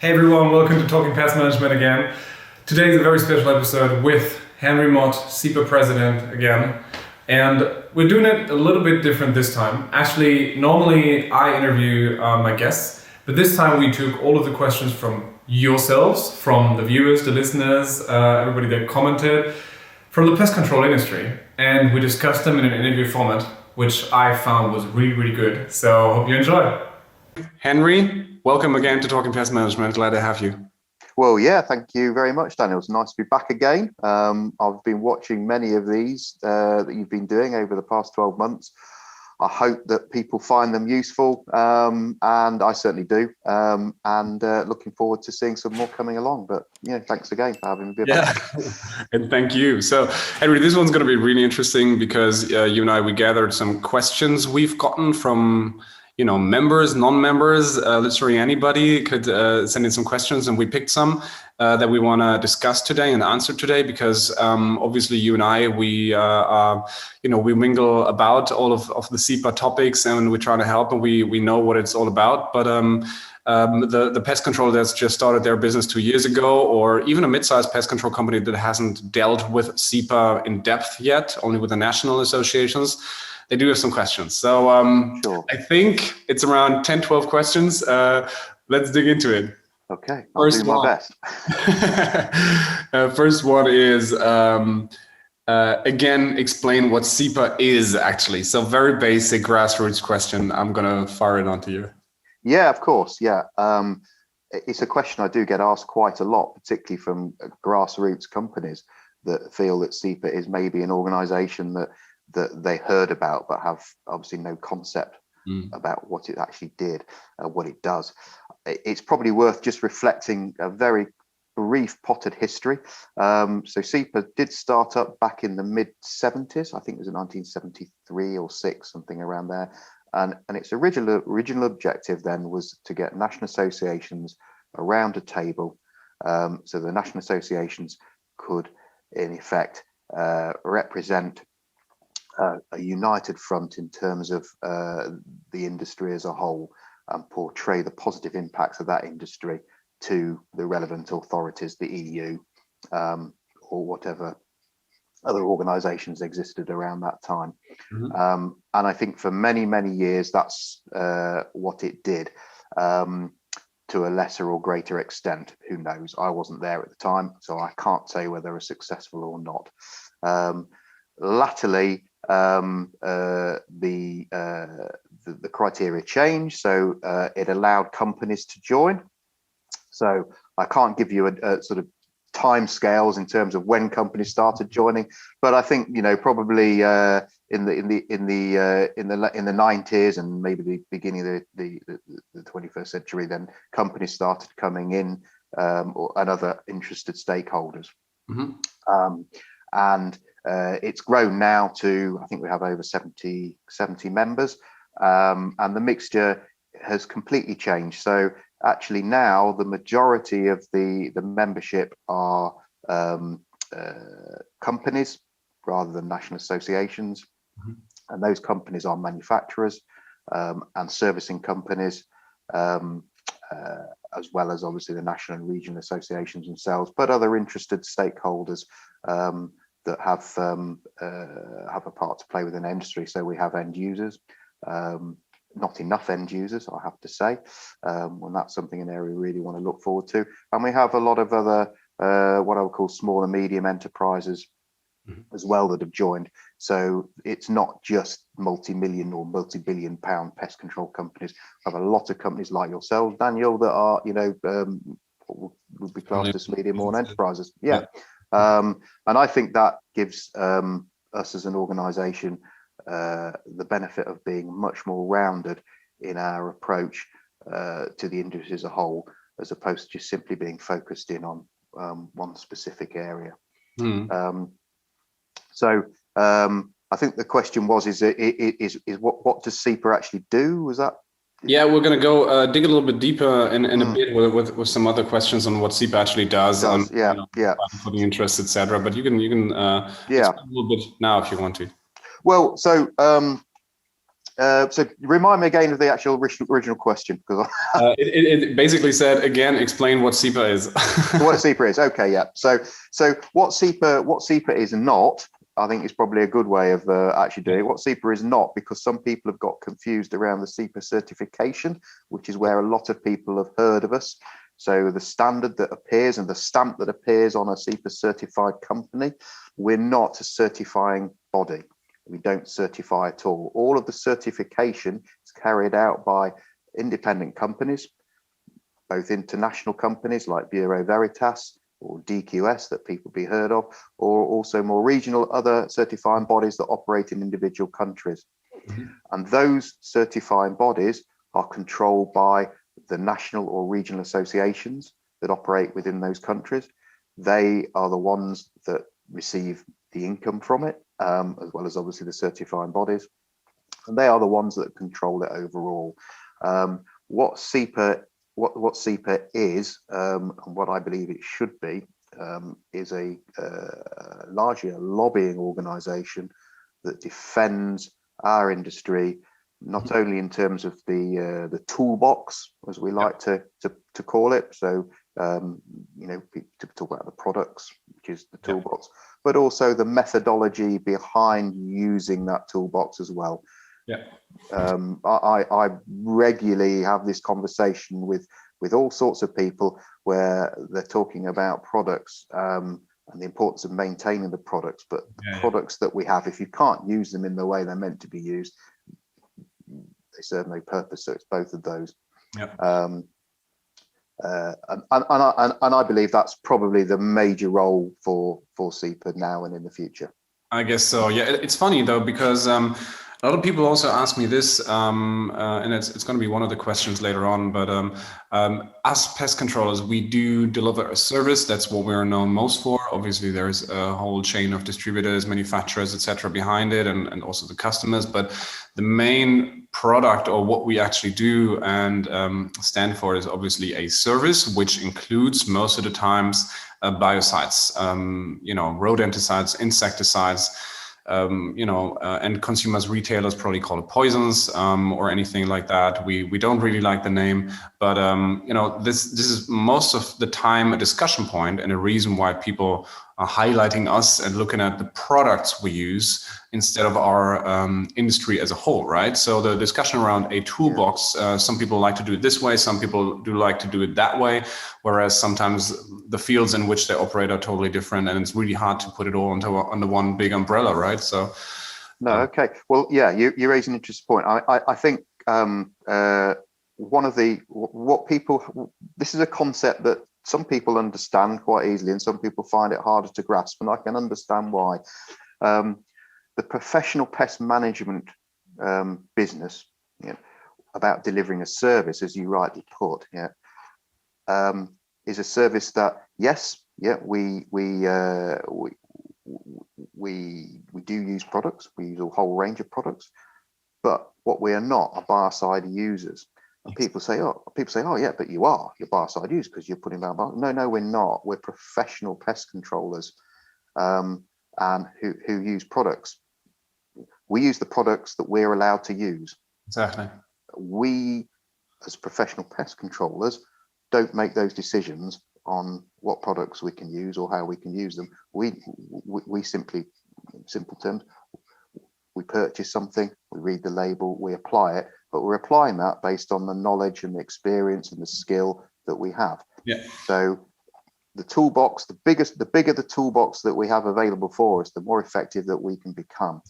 Hey everyone, welcome to Talking Pest Management again. Today is a very special episode with Henry Mott, CEPA president again. And we're doing it a little bit different this time. Actually, normally I interview my guests, but this time we took all of the questions from yourselves, from the viewers, the listeners, everybody that commented, from the pest control industry. And we discussed them in an interview format, which I found was really, really good. So hope you enjoy. Henry, welcome again to Talking Pest Management. Glad to have you. Well, yeah, thank you very much, Daniel. It's nice to be back again. I've been watching many of these that you've been doing over the past 12 months. I hope that people find them useful, and I certainly do. Looking forward to seeing some more coming along. But yeah, thanks again for having me. Yeah, and thank you. So, Henry, this one's going to be really interesting because you and I, we gathered some questions we've gotten from members, non-members, literally anybody could send in some questions, and we picked some that we want to discuss today and answer today because obviously you and I, we mingle about all of the CEPA topics and we try to help, and we know what it's all about. But the pest control that's just started their business 2 years ago, or even a mid-sized pest control company that hasn't dealt with CEPA in depth yet, only with the national associations, they do have some questions. So Sure. I think it's around 10, 12 questions. Let's dig into it. Okay, I'll do my best. First one is, again, explain what CEPA is actually. So very basic grassroots question. I'm going to fire it onto you. Yeah, of course. Yeah. It's a question I do get asked quite a lot, particularly from grassroots companies that feel that CEPA is maybe an organization that they heard about but have obviously no concept about what it actually did, what it does. It's probably worth just reflecting a very brief potted history. So CEPA did start up back in the mid-70s. I think it was in 1973 or 6, something around there. And its original objective then was to get national associations around a table, so the national associations could in effect represent a united front in terms of the industry as a whole, and portray the positive impacts of that industry to the relevant authorities, the EU, or whatever other organizations existed around that time. And I think for many, many years, that's what it did, to a lesser or greater extent. Who knows? I wasn't there at the time, so I can't say whether it's successful or not. Latterly, the criteria changed, so it allowed companies to join. So I can't give you a sort of time scales in terms of when companies started joining, but I think probably in the 90s and maybe the beginning of the 21st century, then companies started coming in, and other interested stakeholders. It's grown now to, I think we have over 70 members, and the mixture has completely changed. So actually now the majority of the membership are companies rather than national associations. And those companies are manufacturers and servicing companies, as well as obviously the national and regional associations themselves, but other interested stakeholders that have a part to play within the industry. So we have end users, not enough end users, I have to say, and that's something an area we really want to look forward to. And we have a lot of other what I would call small and medium enterprises as well that have joined. So it's not just multi-million or multi-billion pound pest control companies. We have a lot of companies like yourselves, Daniel, that are would be classed as medium or enterprises. Yeah. And I think that gives us as an organization the benefit of being much more rounded in our approach to the industry as a whole, as opposed to just simply being focused in on one specific area. So I think the question was, is what does CEPA actually do? Was that? Yeah, we're going to go dig a little bit deeper in a bit with some other questions on what CEPA actually does. Yeah. For the interest, etc. But you can explain a little bit now if you want to. Well, so So remind me again of the actual original question, because it basically said, again, explain what CEPA is. what CEPA is. Okay, yeah. So what CEPA is not, I think is probably a good way of actually doing it. What CEPA is not, because some people have got confused around the CEPA certification, which is where a lot of people have heard of us. So the standard that appears and the stamp that appears on a CEPA certified company, we're not a certifying body. We don't certify at all. All of the certification is carried out by independent companies, both international companies like Bureau Veritas or DQS that people be heard of, or also more regional other certifying bodies that operate in individual countries. Mm-hmm. And those certifying bodies are controlled by the national or regional associations that operate within those countries. They are the ones that receive the income from it, as well as obviously the certifying bodies, and they are the ones that control it overall. What CEPA is, and what I believe it should be, is largely a lobbying organisation that defends our industry, not only in terms of the toolbox, as we like to call it. So to talk about the products, which is the toolbox, but also the methodology behind using that toolbox as well. Yeah. I regularly have this conversation with all sorts of people where they're talking about products and the importance of maintaining the products, but the products that we have, if you can't use them in the way they're meant to be used, they serve no purpose. So it's both of those. Yep. And I believe that's probably the major role for CEPA now and in the future. I guess so. Yeah, it's funny though, because a lot of people also ask me this, and it's going to be one of the questions later on. But as pest controllers, we do deliver a service. That's what we're known most for. Obviously, there's a whole chain of distributors, manufacturers, etc., behind it, and also the customers. But the main product, or what we actually do and stand for, is obviously a service, which includes most of the times biocides, rodenticides, insecticides. And consumers, retailers probably call it poisons or anything like that. We don't really like the name, but this is most of the time a discussion point and a reason why people are highlighting us and looking at the products we use instead of our industry as a whole, right? So the discussion around a toolbox, some people like to do it this way, some people do like to do it that way, whereas sometimes the fields in which they operate are totally different, and it's really hard to put it all under one big umbrella, right? So no, okay, well, yeah, you raise an interesting point. I think this is a concept that some people understand quite easily and some people find it harder to grasp, and I can understand why. The professional pest management business, about delivering a service, as you rightly put, is a service that, we do use products. We use a whole range of products, but what we are not are biocide users. And people say, oh yeah, but you're biocide users because you're putting down biocide. No, we're not. We're professional pest controllers, and who use products. We use the products that we're allowed to use. Exactly. We, as professional pest controllers, don't make those decisions on what products we can use or how we can use them. We simply, in simple terms, we purchase something, we read the label, we apply it, but we're applying that based on the knowledge and the experience and the skill that we have. Yeah. So the toolbox, the bigger the toolbox that we have available for us, the more effective that we can become.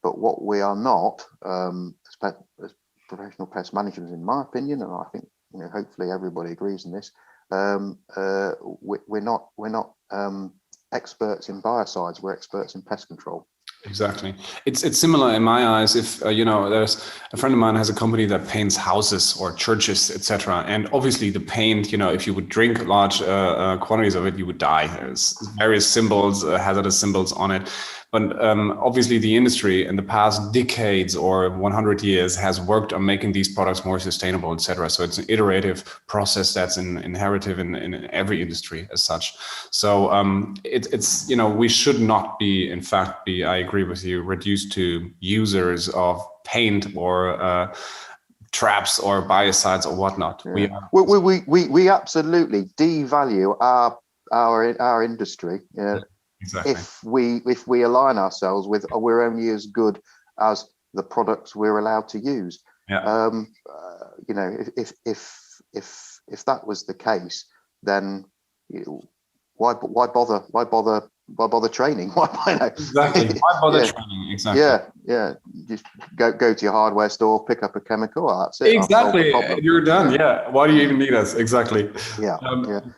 But what we are not, as professional pest managers, in my opinion, and I think hopefully everybody agrees in this, we're not experts in biocides. We're experts in pest control. Exactly. It's similar in my eyes. If there's a friend of mine has a company that paints houses or churches, etc. And obviously the paint, if you would drink large quantities of it, you would die. There's various symbols, hazardous symbols on it. But obviously the industry in the past decades or 100 years has worked on making these products more sustainable, etc. So it's an iterative process that's inherited in every industry as such. So we should not be, I agree with you, reduced to users of paint or traps or biocides or whatnot. Yeah. We absolutely devalue our industry. Exactly. If we align ourselves with, we're only as good as the products we're allowed to use. Yeah. You know, if that was the case, then why bother training? Exactly. Why bother Yeah. training? Exactly. Yeah. Just go to your hardware store, pick up a chemical. That's it. Exactly. You're done. Yeah. Why do you even need us? Exactly. Yeah.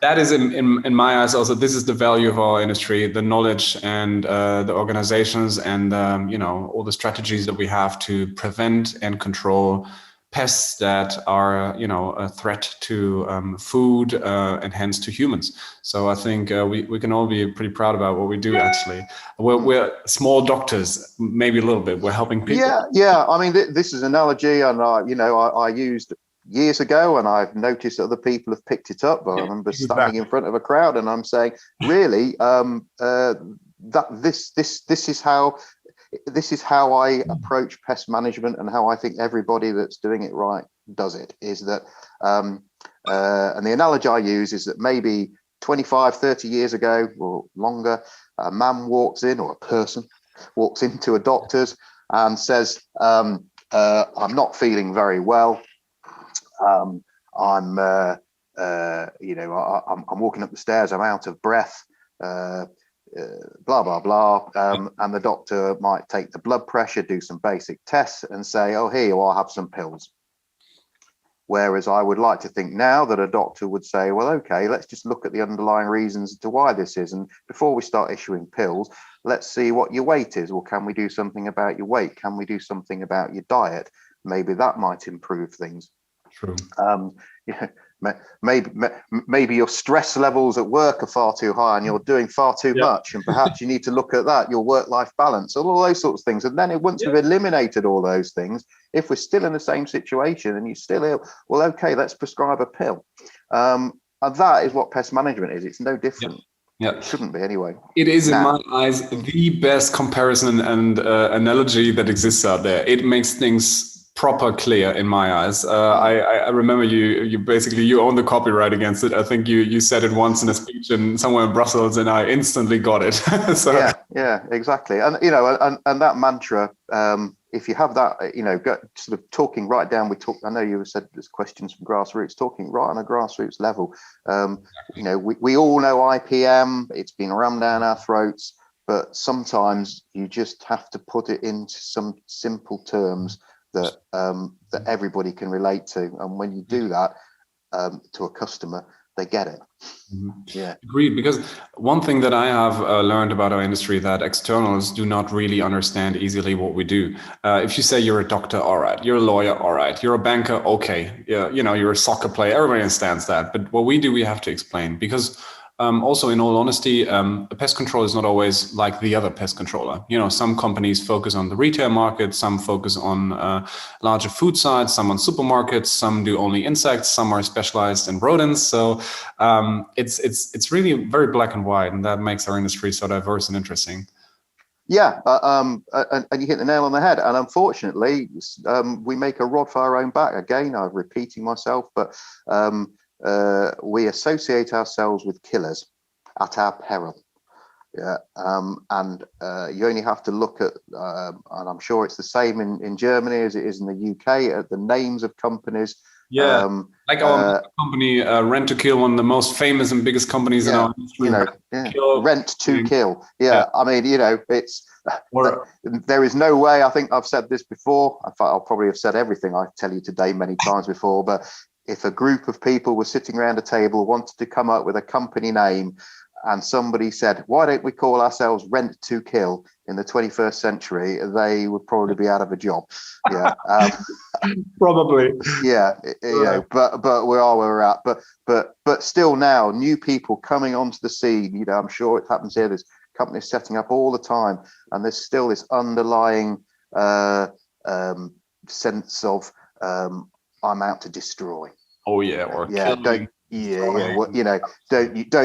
That is in my eyes also, this is the value of our industry, the knowledge and the organizations and all the strategies that we have to prevent and control pests that are a threat to food and hence to humans. So I think we can all be pretty proud about what we do. Actually, we're small doctors, maybe a little bit. We're helping people. Yeah. I mean, this is an analogy, and I used years ago, and I've noticed other people have picked it up. I remember standing in front of a crowd, and I'm saying, really, that this is how I approach pest management, and how I think everybody that's doing it right does it. Is that, and the analogy I use is that maybe 25, 30 years ago or longer, a man walks in, or a person walks into a doctor's and says, I'm not feeling very well. I'm walking up the stairs, I'm out of breath, blah, blah, blah. And the doctor might take the blood pressure, do some basic tests and say, oh, here you are, have some pills. Whereas I would like to think now that a doctor would say, well, okay, let's just look at the underlying reasons to why this is. And before we start issuing pills, let's see what your weight is. Well, can we do something about your weight? Can we do something about your diet? Maybe that might improve things. True. Maybe your stress levels at work are far too high and you're doing far too much, and perhaps you need to look at that, your work-life balance, all those sorts of things. And then once we've eliminated all those things, if we're still in the same situation and you're still ill, well, okay, let's prescribe a pill. And that is what pest management is. It's no different. Yeah. It shouldn't be anyway. It is, in my eyes, the best comparison and analogy that exists out there. It makes things proper clear in my eyes. I remember you basically, you own the copyright against it. I think you said it once in a speech somewhere in Brussels, and I instantly got it. So. Yeah, exactly. And and that mantra, if you have that, sort of talking right down. I know you said there's questions from grassroots, talking right on a grassroots level. We all know IPM. It's been rammed down our throats, but sometimes you just have to put it into some simple terms that everybody can relate to, and when you do that to a customer, they get it. Yeah, agreed. Because one thing that I have learned about our industry, that externals do not really understand easily what we do. If you say you're a doctor, all right, you're a lawyer, all right, you're a banker, okay, you're a soccer player, everybody understands that. But what we do, we have to explain, because also, in all honesty, a pest control is not always like the other pest controller. Some companies focus on the retail market, some focus on larger food sites, some on supermarkets, some do only insects, some are specialized in rodents. So it's really very black and white, and that makes our industry so diverse and interesting. Yeah, and you hit the nail on the head. And unfortunately, we make a rod for our own back. Again, I'm repeating myself, but we associate ourselves with killers at our peril. Yeah, and you only have to look at, and I'm sure it's the same in Germany as it is in the UK, at the names of companies. Yeah, like our company, Rent to Kill, one of the most famous and biggest companies in our industry. Rent to Kill. Yeah, I mean, it's there is no way. I think I've said this before. In fact, I'll probably have said everything I tell you today many times before, but if a group of people were sitting around a table, wanted to come up with a company name, and somebody said, why don't we call ourselves Rent to Kill in the 21st century, they would probably be out of a job. Yeah. Probably. Yeah. But we are where we're at. But still now, new people coming onto the scene, I'm sure it happens here. There's companies setting up all the time, and there's still this underlying sense of I'm out to destroy. Oh yeah, or don't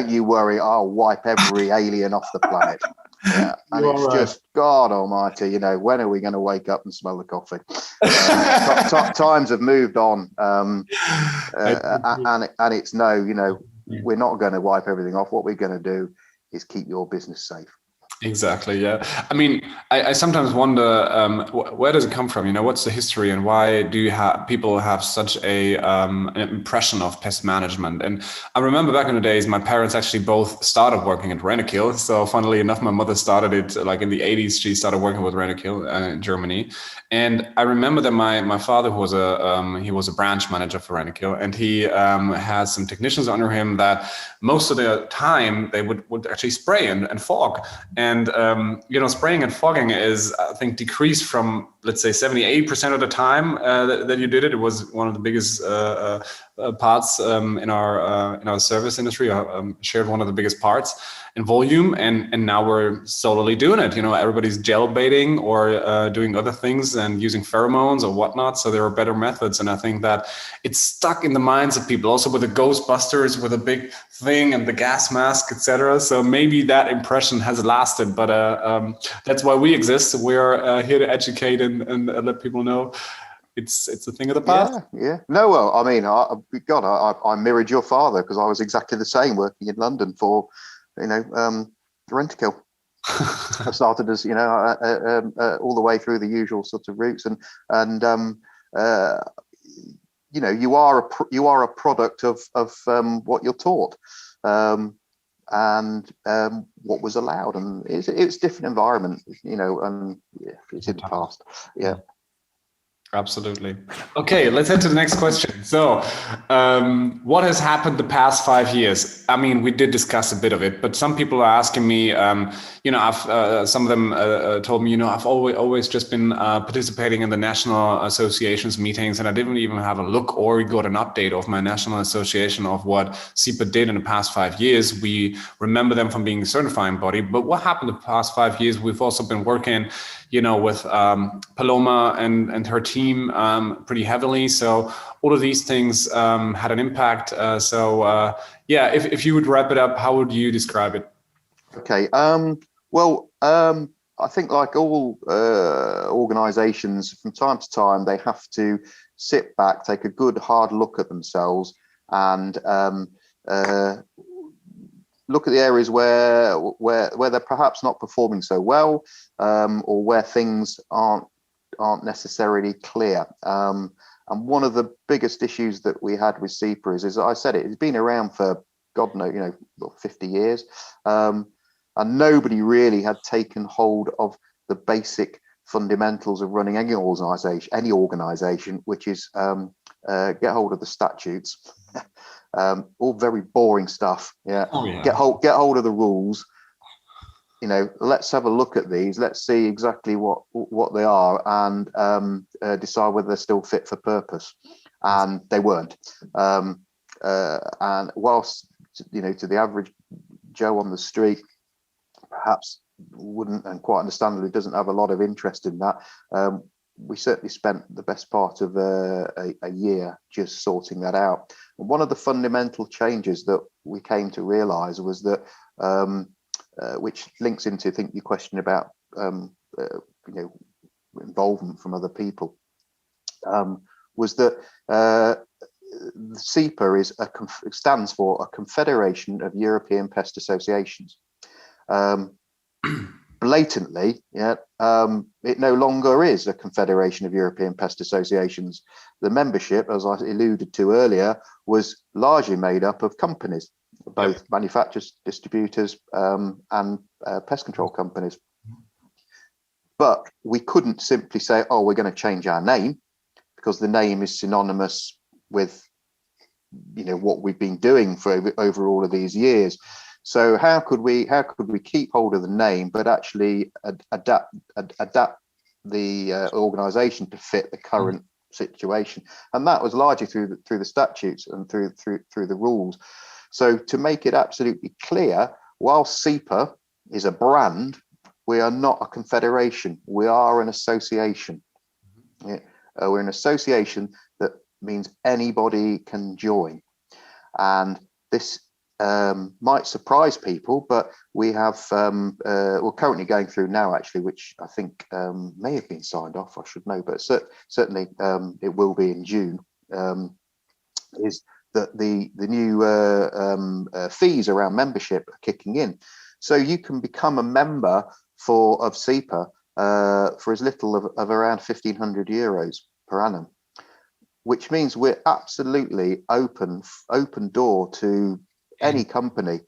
you worry, I'll wipe every alien off the planet. Yeah, and it's just God Almighty. You know, when are we going to wake up and smell the coffee? Times have moved on, and it's no. You know, we're not going to wipe everything off. What we're going to do is keep your business safe. Exactly. Yeah. I mean, I sometimes wonder where does it come from? You know, what's the history, and why do you have people have such an impression of pest management? And I remember back in the days, my parents actually both started working at Rentokil. So, funnily enough, my mother started it like in the 80s. She started working with Rentokil in Germany, and I remember that my father was he was a branch manager for Rentokil, and he has some technicians under him that most of the time they would actually spray and fog. And, you know, spraying and fogging is, I think, decreased from, let's say, 78% of the time that you did it. It was one of the biggest parts in our service industry, shared one of the biggest parts in volume. And now we're solely doing it. You know, everybody's gel baiting or doing other things and using pheromones or whatnot. So there are better methods. And I think that it's stuck in the minds of people, also with the Ghostbusters, with a big thing and the gas mask, etc. So maybe that impression has lasted, but that's why we exist. We're here to educate and let people know it's a thing of the past. Yeah. No, well, I mean, I mirrored your father, because I was exactly the same, working in London for, you know, Rentokil. I started as, you know, all the way through the usual sorts of routes, and you know, you are a product of what you're taught, and what was allowed, and it's different environment, you know, and it's in the past. Yeah. Absolutely. Okay, let's head to the next question. So, what has happened the past 5 years? I mean, we did discuss a bit of it, but some people are asking me, you know, some of them told me, you know, I've always just been participating in the national associations meetings, and I didn't even have a look or got an update of my national association of what CEPA did in the past 5 years. We remember them from being a certifying body, but what happened the past 5 years? We've also been working, you know, with Paloma and her team pretty heavily. So all of these things had an impact. Yeah, if you would wrap it up, how would you describe it? Okay. Well, I think, like all organizations, from time to time, they have to sit back, take a good hard look at themselves, and look at the areas where they're perhaps not performing so well, or where things aren't necessarily clear. And one of the biggest issues that we had with CEPA is, as I said, it's been around for God knows, you know, 50 years, and nobody really had taken hold of the basic fundamentals of running any organization, which is get hold of the statutes. All very boring stuff. Yeah. Oh, yeah. Get hold of the rules. You know, let's have a look at these. Let's see exactly what they are, and decide whether they're still fit for purpose. And they weren't. And whilst, you know, to the average Joe on the street, perhaps wouldn't, and quite understandably doesn't have a lot of interest in that, we certainly spent the best part of a year just sorting that out. And one of the fundamental changes that we came to realize was that, which links into, I think, your question about you know, involvement from other people, was that CEPA stands for a Confederation of European Pest Associations. Blatantly, yeah, it no longer is a Confederation of European Pest Associations. The membership, as I alluded to earlier, was largely made up of companies, both manufacturers, distributors, and pest control companies. But we couldn't simply say, oh, we're going to change our name, because the name is synonymous with, you know, what we've been doing for over all of these years. So how could we keep hold of the name, but actually adapt the organization to fit the current situation? And that was largely through the statutes and through the rules. So to make it absolutely clear, while CEPA is a brand, we are not a confederation. We are an association. Yeah. We're an association that means anybody can join. And this might surprise people, but we have we're currently going through now, actually, which I think may have been signed off. I should know, but certainly it will be in June. Is that the new fees around membership are kicking in, so you can become a member of CEPA for as little of around €1,500 per annum, which means we're absolutely open door to any company,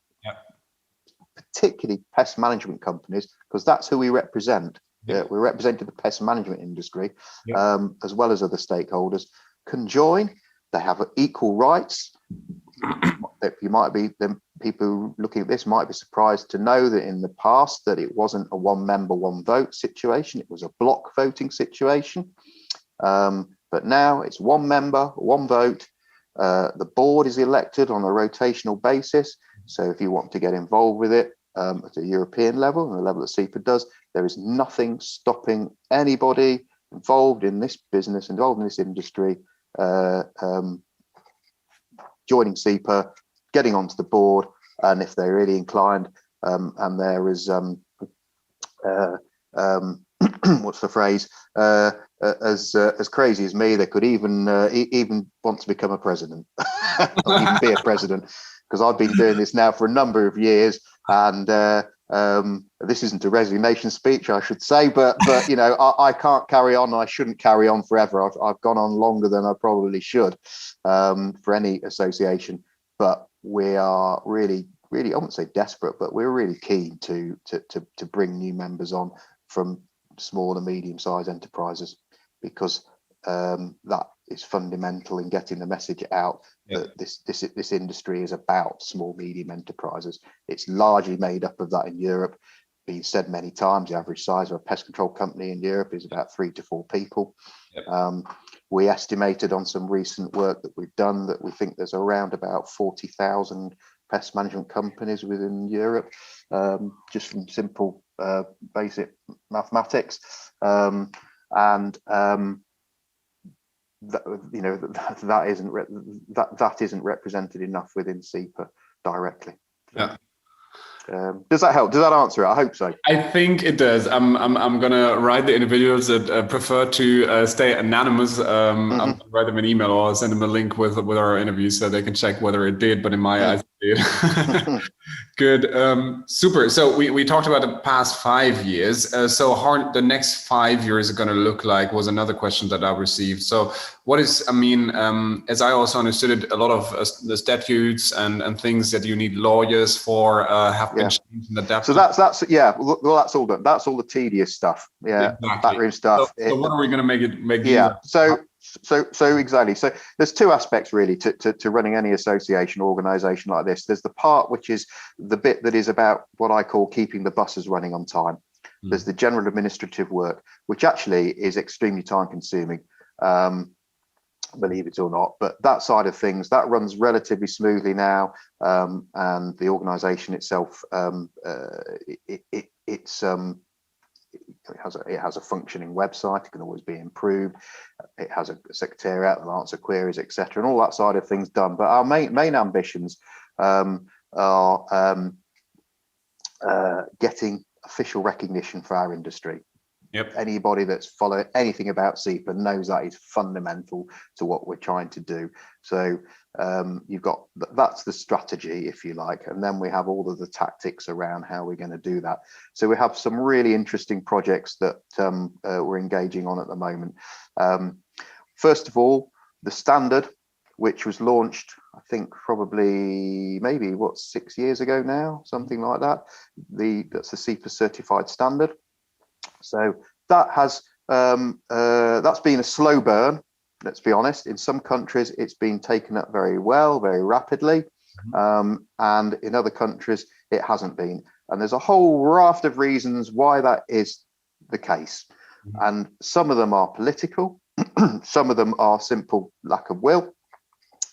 particularly pest management companies, because that's who we represent. We're representing the pest management industry, as well as other stakeholders can join. They have equal rights. You might be, the people looking at this might be surprised to know that in the past that it wasn't a one member, one vote situation. It was a block voting situation. But now it's one member, one vote. The board is elected on a rotational basis. So if you want to get involved with it at a European level, and the level that CEPA does, there is nothing stopping anybody involved in this business, involved in this industry, joining CEPA, getting onto the board, and if they're really inclined, and there is what's the phrase? As crazy as me, they could even want to become a president, or even be a president, because I've been doing this now for a number of years, and this isn't a resignation speech, I should say, but you know, I can't carry on. I shouldn't carry on forever. I've gone on longer than I probably should for any association, but we are really, I wouldn't say desperate, but we're really keen to bring new members on from small and medium-sized enterprises, because that is fundamental in getting the message out that this industry is about small, medium enterprises. It's largely made up of that in Europe. Been said many times, the average size of a pest control company in Europe is about 3 to 4 people. We estimated on some recent work that we've done that we think there's around about 40,000 pest management companies within Europe, just from simple basic mathematics, and that isn't represented enough within CEPA directly. Does that help? Does that answer it? I hope so. I think it does. I'm gonna write the individuals that prefer to stay anonymous. I'm gonna write them an email or send them a link with our interview so they can check whether it did. But in my eyes, it did. Good. Super. So we talked about the past 5 years. So how the next 5 years are going to look like was another question that I received. So what is, I mean, as I also understood it, a lot of the statutes and things that you need lawyers for have been changed and adapted. So that's well, that's all done. That's all the tedious stuff. Backroom stuff. So what are we going to make? So exactly. So there's 2 aspects really to running any association or organization like this. There's the part which is the bit that is about what I call keeping the buses running on time. There's the general administrative work, which actually is extremely time consuming, believe it or not, but that side of things, that runs relatively smoothly now, and the organization itself, it has a functioning website. It can always be improved. It has a secretariat that answer queries, etc., and all that side of things done. But our main ambitions are getting official recognition for our industry. Anybody that's followed anything about CEPA knows that is fundamental to what we're trying to do. So you've got, that's the strategy, if you like, and then we have all of the tactics around how we're going to do that. So we have some really interesting projects that we're engaging on at the moment. First of all, the standard, which was launched, I think probably maybe 6 years ago now, something like that. That's the CEPA certified standard. So that has that's been a slow burn, let's be honest. In some countries it's been taken up very well, very rapidly, and in other countries it hasn't been, and there's a whole raft of reasons why that is the case. And some of them are political, some of them are simple lack of will,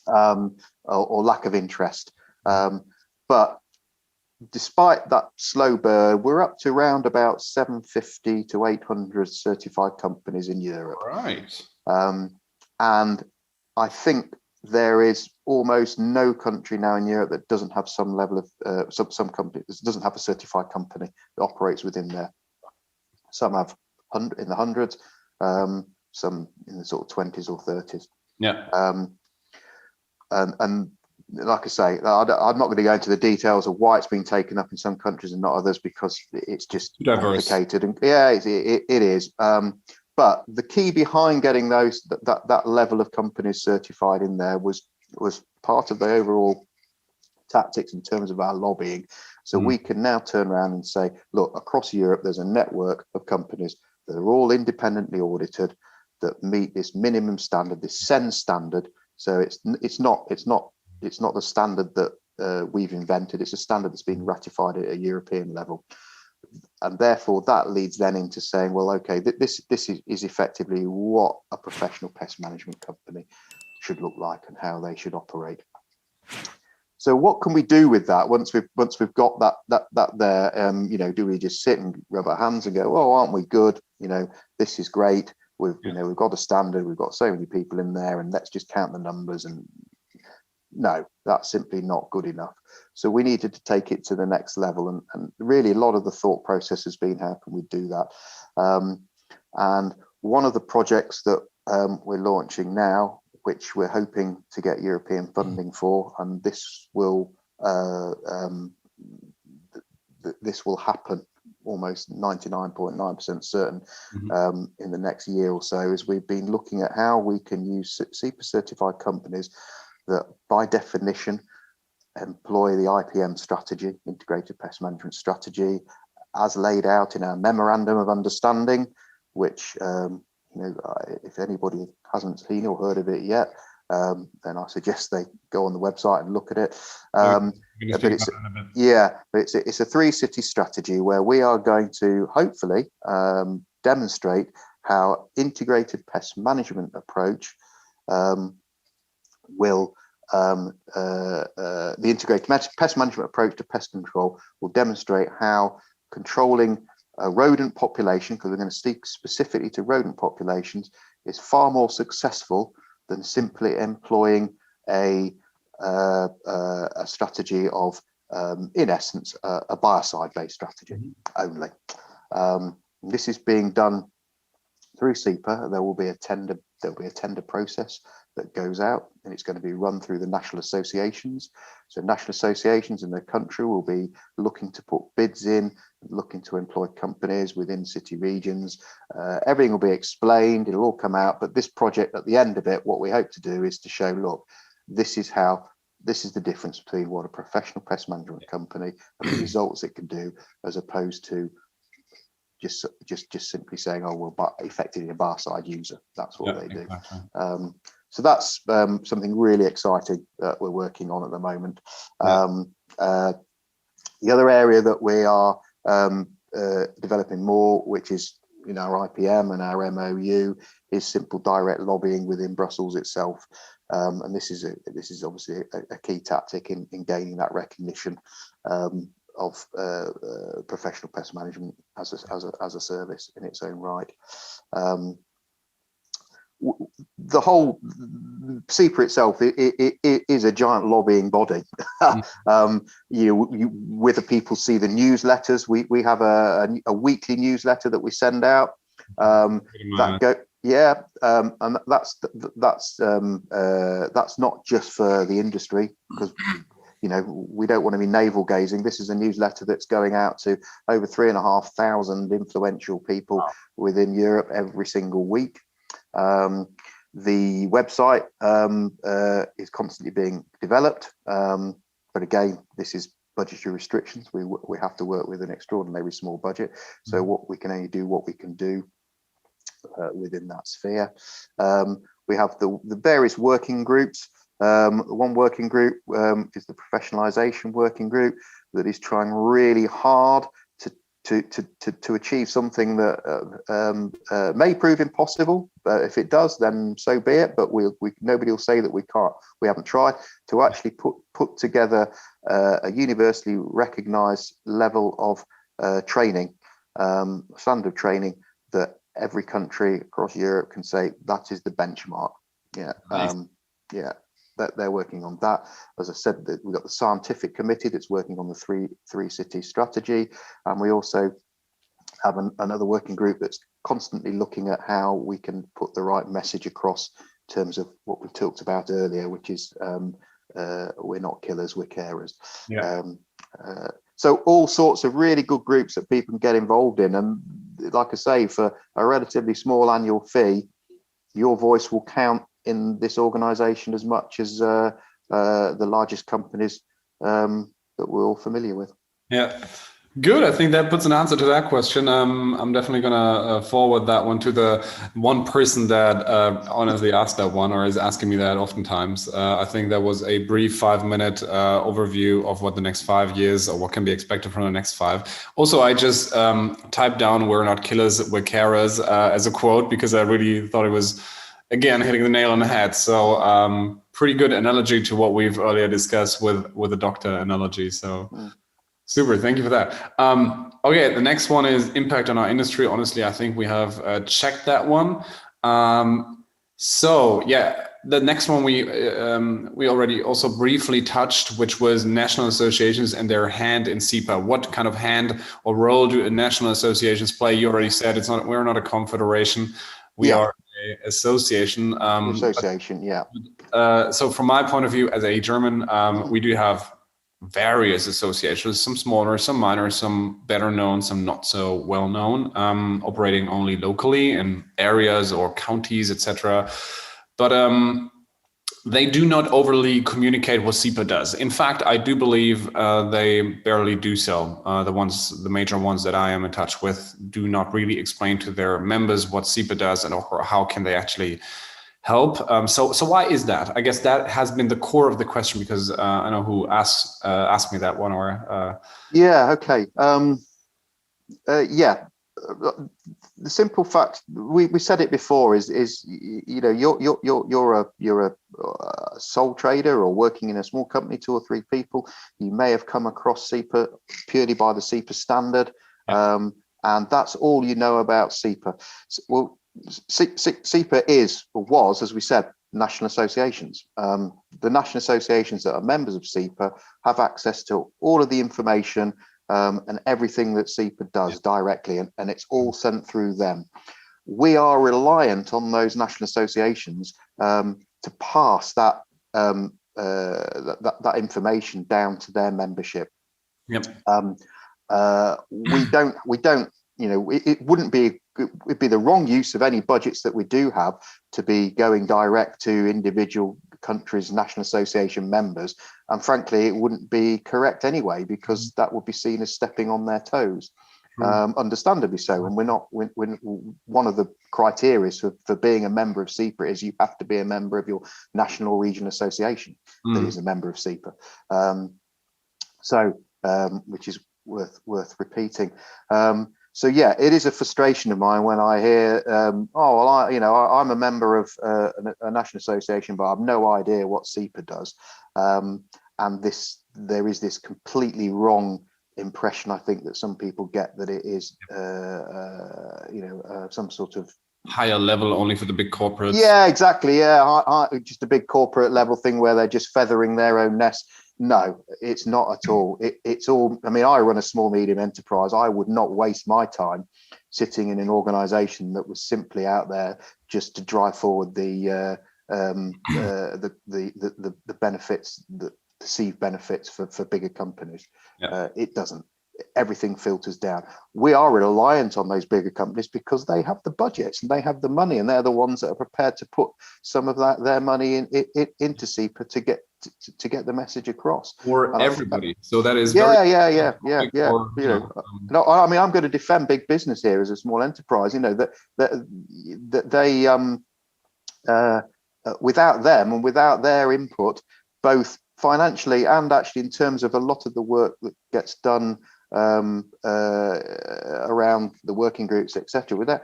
or lack of interest, but despite that slow burn, we're up to around about 750 to 800 certified companies in Europe. Right. And I think there is almost no country now in Europe that doesn't have some level of some company that doesn't have a certified company that operates within there. Some have in the hundreds, some in the sort of 20s or 30s. Yeah. And like I say, I'm not going to go into the details of why it's been taken up in some countries and not others, because it's just complicated. And yeah, it is. But the key behind getting that level of companies certified in there was part of the overall tactics in terms of our lobbying. So we can now turn around and say, look, across Europe, there's a network of companies that are all independently audited that meet this minimum standard, this SEN standard. So it's not the standard that we've invented. It's a standard that's been ratified at a European level. And therefore, that leads then into saying, well, okay, this is effectively what a professional pest management company should look like and how they should operate. So what can we do with that once we've got that there? You know, do we just sit and rub our hands and go, oh, aren't we good? You know, this is great. We've got a standard. We've got so many people in there, and let's just count the numbers. And no, that's simply not good enough. So we needed to take it to the next level, and really a lot of the thought process has been, how can we do that? And one of the projects that we're launching now, which we're hoping to get European funding for, and this will happen almost 99.9% certain in the next year or so, is we've been looking at how we can use CEPA certified companies that by definition employ the IPM strategy, integrated pest management strategy, as laid out in our memorandum of understanding, which if anybody hasn't seen or heard of it yet, then I suggest they go on the website and look at it. But it's a 3-city strategy where we are going to hopefully demonstrate how integrated pest management approach will the integrated pest management approach to pest control will demonstrate how controlling a rodent population, because we're going to speak specifically to rodent populations, is far more successful than simply employing a strategy of, in essence, a biocide-based strategy only. This is being done through CEPA. There will be a tender process that goes out, and it's going to be run through the national associations. So national associations in the country will be looking to put bids in, looking to employ companies within city regions. Everything will be explained, it'll all come out. But this project, at the end of it, what we hope to do is to show, look, this is the difference between what a professional pest management company and the results it can do, as opposed to just simply saying, oh, well, effectively a bar side user. That's what they do. Exactly. So that's something really exciting that we're working on at the moment. The other area that we are developing more, which is our IPM and our MOU, is simple direct lobbying within Brussels itself. And this is obviously a key tactic in gaining that recognition of professional pest management as a service in its own right. The whole CEPA itself it is a giant lobbying body. Whether people see the newsletters, we have a weekly newsletter that we send out. And that's not just for the industry, because we don't want to be navel gazing. This is a newsletter that's going out to over 3,500 influential people within Europe every single week. The website is constantly being developed, but again, this is budgetary restrictions. We have to work with an extraordinarily small budget, so what we can only do what we can do within that sphere. We have the various working groups. One working group is the professionalization working group that is trying really hard to achieve something that may prove impossible. But if it does, then so be it. But nobody will say that we can't. We haven't tried to actually put together a universally recognised level of training, standard training, that every country across Europe can say that is the benchmark. Yeah. Nice. that they're working on that. As I said, that we've got the scientific committee that's working on the three city strategy, and we also have another working group that's constantly looking at how we can put the right message across in terms of what we talked about earlier, which is we're not killers, we're carers. Yeah. So all sorts of really good groups that people can get involved in, and like I say, for a relatively small annual fee, your voice will count in this organisation as much as the largest companies that we're all familiar with. Yeah. Good. I think that puts an answer to that question. I'm definitely going to forward that one to the one person that honestly asked that one, or is asking me that oftentimes. I think that was a brief 5-minute overview of what the next 5 years or what can be expected from the next 5. Also, I just typed down "We're not killers, we're carers" as a quote, because I really thought it was, again, hitting the nail on the head. So pretty good analogy to what we've earlier discussed with the doctor analogy. So. Super, thank you for that. Okay, the next one is impact on our industry. Honestly, I think we have checked that one. So yeah, the next one we already also briefly touched, which was national associations and their hand in CEPA. What kind of hand or role do national associations play? You already said we're not a confederation. We are an association. So from my point of view, as a German, we do have various associations, some smaller, some minor, some better known, some not so well known, operating only locally in areas or counties, etc. But they do not overly communicate what CEPA does. In fact, I do believe they barely do so. The major ones that I am in touch with do not really explain to their members what CEPA does and or how can they actually help. So why is that? I guess that has been the core of the question, because I know who asked me that one. Or okay. The simple fact, we said it before, is you know, you're a sole trader or working in a small company, 2 or 3 people. You may have come across CEPA purely by the CEPA standard, and that's all you know about CEPA. Well, CEPA is, or was, as we said, national associations. The national associations that are members of CEPA have access to all of the information and everything that CEPA does directly, and it's all sent through them. We are reliant on those national associations to pass that that information down to their membership. Yep. We don't. You know, it'd be the wrong use of any budgets that we do have to be going direct to individual countries' national association members, and frankly, it wouldn't be correct anyway, because that would be seen as stepping on their toes, understandably so. And we're not. One of the criteria for being a member of CEPA is you have to be a member of your national or regional association that is a member of CEPA. Which is worth repeating. So yeah, it is a frustration of mine when I hear, I'm a member of a national association, but I have no idea what CEPA does. And there is this completely wrong impression, I think, that some people get, that it is, some sort of higher level only for the big corporates. Yeah, exactly. Yeah, just a big corporate level thing where they're just feathering their own nest. No, it's not at all. It's all. I mean, I run a small medium enterprise. I would not waste my time sitting in an organisation that was simply out there just to drive forward the benefits, the perceived benefits for bigger companies. It doesn't. Everything filters down. We are reliant on those bigger companies because they have the budgets and they have the money, and they're the ones that are prepared to put some of their money into CEPA to get the message across for everybody. So that is No, I mean, I'm going to defend big business here as a small enterprise. You know, that they without them and without their input, both financially and actually in terms of a lot of the work that gets done around the working groups, etc. With that,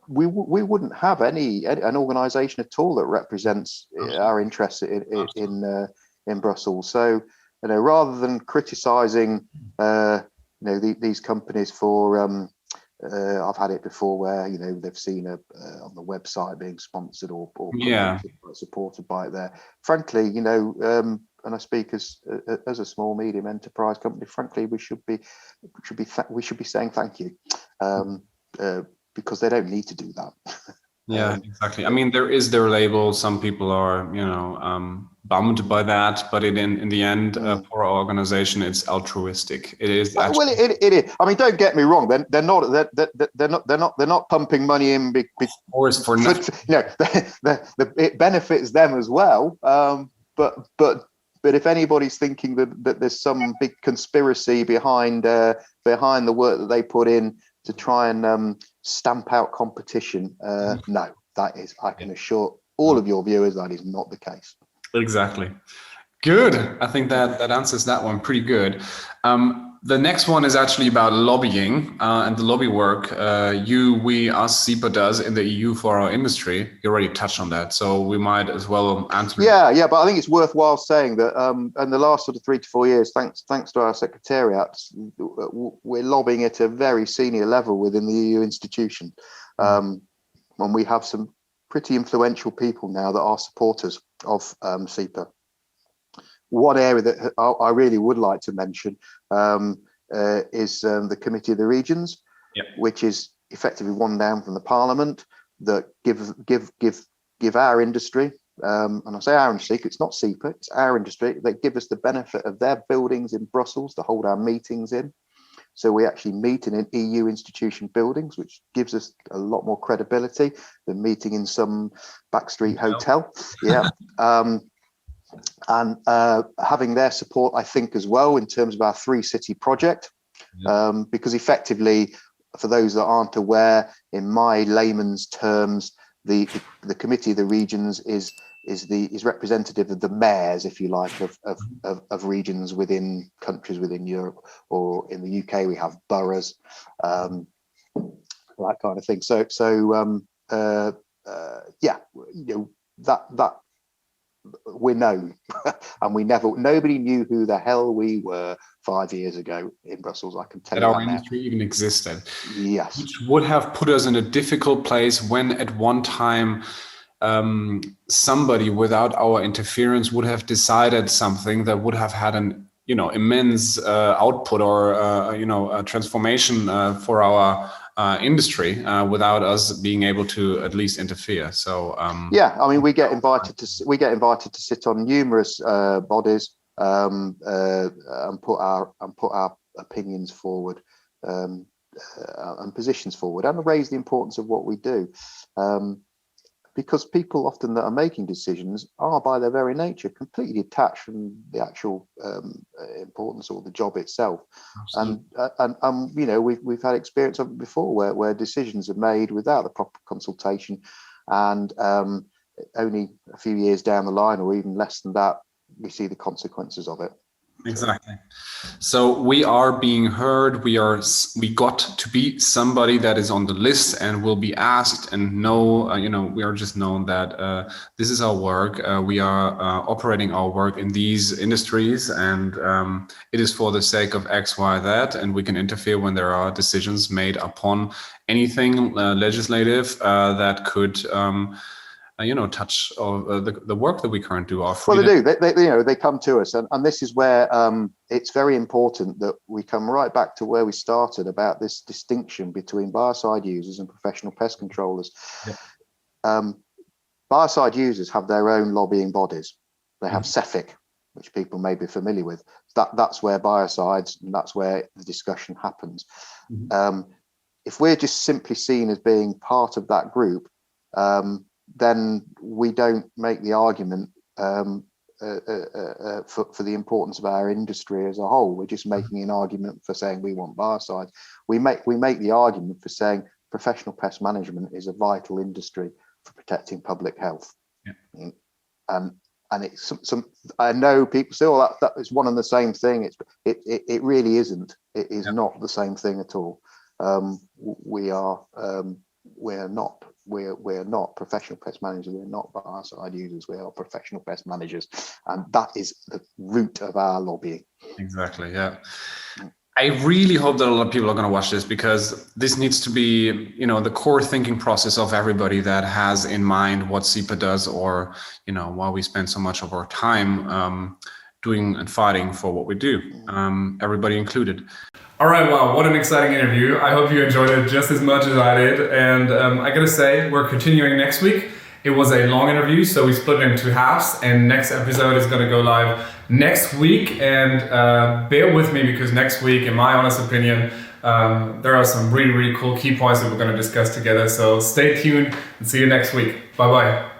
we wouldn't have an organisation at all that represents our interests in Brussels. So, you know, rather than criticising these companies for I've had it before where they've seen on the website being sponsored or Yeah. supported by it there. Frankly, and I speak as a small medium enterprise company. Frankly, we should be saying thank you, because they don't need to do that. Yeah, exactly. I mean, there is their label. Some people are, bummed by that, but in the end, for our organization, it's altruistic. It is actually. Well, it is. I mean, don't get me wrong. They're not pumping money in. For nothing. It benefits them as well. But if anybody's thinking that there's some big conspiracy behind the work that they put in to try and stamp out competition, no, that is, I can assure all of your viewers, that is not the case. Exactly. Good. I think that answers that one pretty good. The next one is actually about lobbying and the lobby work us, CEPA does in the EU for our industry. You already touched on that, so we might as well answer. Yeah, but I think it's worthwhile saying that in the last sort of 3 to 4 years, thanks to our secretariat, we're lobbying at a very senior level within the EU institution, and we have some pretty influential people now that are supporters of CEPA. One area that I really would like to mention is the Committee of the Regions, which is effectively one down from the Parliament, that give our industry, and I say our industry, it's not CEPA, it's our industry, they give us the benefit of their buildings in Brussels to hold our meetings in. So we actually meet in an EU institution buildings, which gives us a lot more credibility than meeting in some backstreet hotel. Yeah. And having their support, I think, as well, in terms of our 3-city project, because effectively, for those that aren't aware, in my layman's terms, the Committee of the Regions is representative of the mayors, if you like, of regions within countries within Europe, or in the UK we have boroughs, that kind of thing. So that we're known, and nobody knew who the hell we were 5 years ago in Brussels. I can tell you that our industry even existed. Yes, which would have put us in a difficult place when at one time somebody without our interference would have decided something that would have had an immense output or a transformation for our industry without us being able to at least interfere. So yeah, I mean, we get invited to sit on numerous bodies and put our opinions forward, and positions forward, and raise the importance of what we do. Because people often that are making decisions are, by their very nature, completely detached from the actual importance or the job itself. Absolutely. And we've had experience of it before where decisions are made without the proper consultation, and only a few years down the line, or even less than that, we see the consequences of it. Exactly. So we are being heard. We got to be somebody that is on the list and will be asked, and we are just known that this is our work. We are operating our work in these industries, and it is for the sake of X, Y, Z, and we can interfere when there are decisions made upon anything legislative that could touch the work that we currently do. Well, they do. They come to us, and this is where it's very important that we come right back to where we started about this distinction between biocide users and professional pest controllers. Yeah. Biocide users have their own lobbying bodies. They have CEPA, which people may be familiar with. That's where biocides, and that's where the discussion happens. If we're just simply seen as being part of that group, then we don't make the argument for the importance of our industry as a whole. We're just making an argument for saying we want biocides. We make the argument for saying professional pest management is a vital industry for protecting public health. Yeah. And it's some I know people say, "Oh, that is one and the same thing." It really isn't. It is not the same thing at all. We're not professional pest managers. We're not biocide users. We are professional pest managers, and that is the root of our lobbying. Exactly. Yeah. I really hope that a lot of people are going to watch this, because this needs to be, the core thinking process of everybody that has in mind what CEPA does, or, why we spend so much of our time doing and fighting for what we do, everybody included. All right, wow, what an exciting interview. I hope you enjoyed it just as much as I did. And I gotta say, we're continuing next week. It was a long interview, so we split it into halves, and next episode is gonna go live next week. And bear with me, because next week, in my honest opinion, there are some really, really cool key points that we're gonna discuss together. So stay tuned and see you next week. Bye-bye.